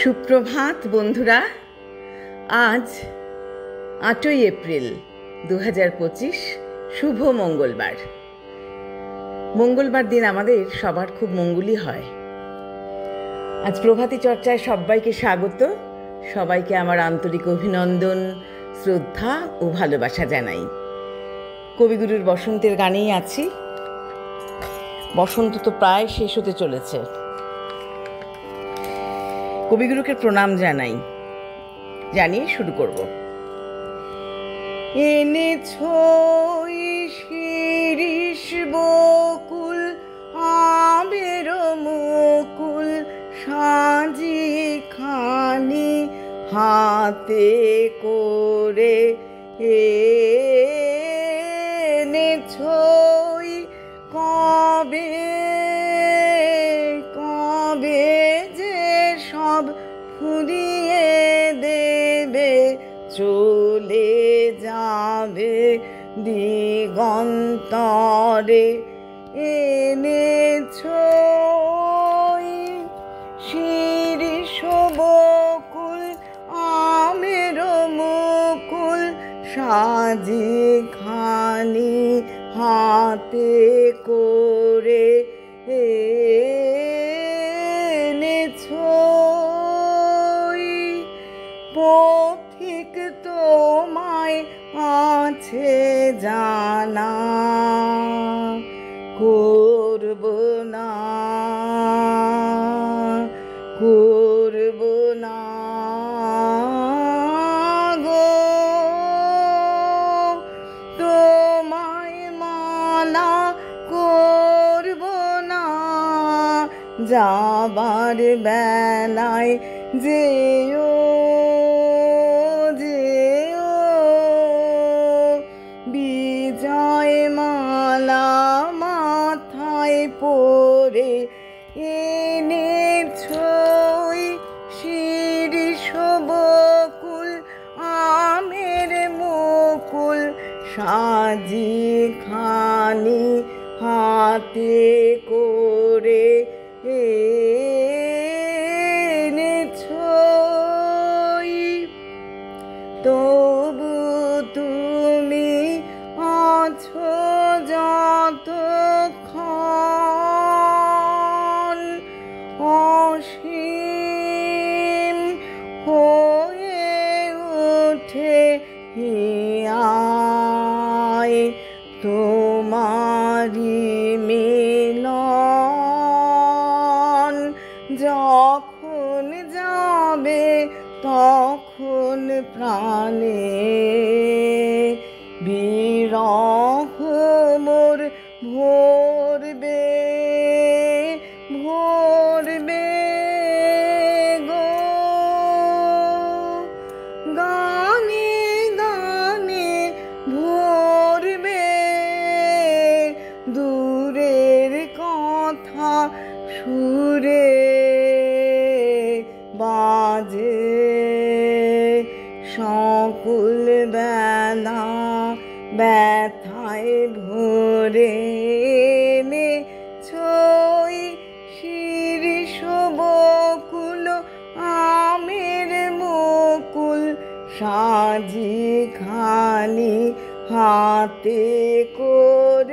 সুপ্রভাত বন্ধুরা। আজ 8ই এপ্রিল 2025, শুভ মঙ্গলবার। মঙ্গলবার দিন আমাদের সবার খুব মঙ্গলই হয়। আজ প্রভাতী চর্চায় সবাইকে স্বাগত। সবাইকে আমার আন্তরিক অভিনন্দন, শ্রদ্ধা ও ভালোবাসা জানাই। কবিগুরুর বসন্তের গানেই আছি। বসন্ত তো প্রায় শেষ হতে চলেছে। কবিগুরুকে প্রণাম জানিয়ে শুরু করব। এনেছো শিরিষ বকুল আবের মুকুল সাজি খানি হাতে করে, এনেছো কবে কবে যে সব ফুরিয়ে দেবে, চলে যাবে দিগন্তরে। এনেছো শিরিষ বকুল আমের মুকুল সাজি খানি হাতে করে, এনেছো পথিক তোমায় আছে জানা, করব না গো তোমায় মানা করব না, যাবার বেলায় যেও বিজয় মালা মাথায় পরে। এনেছো শিরিষ বকুল আমের মুকুল সাজি খানি হাতে করে, এনেছো তবু তুমি আছো যতক্ষণ অসীম হয়ে ওঠে হিয়ায় তোমারি মিলন। যখন যাবে তখন প্রাণে বিরহ মোর ভরবে গো। গানে গানে ভরবে দূরের কথা সুরে বাজে সকল বেলা ব্যথায় ভরে। এনেছো শিরিষ বকুল আমের মুকুল সাজি খানি হাতে করে।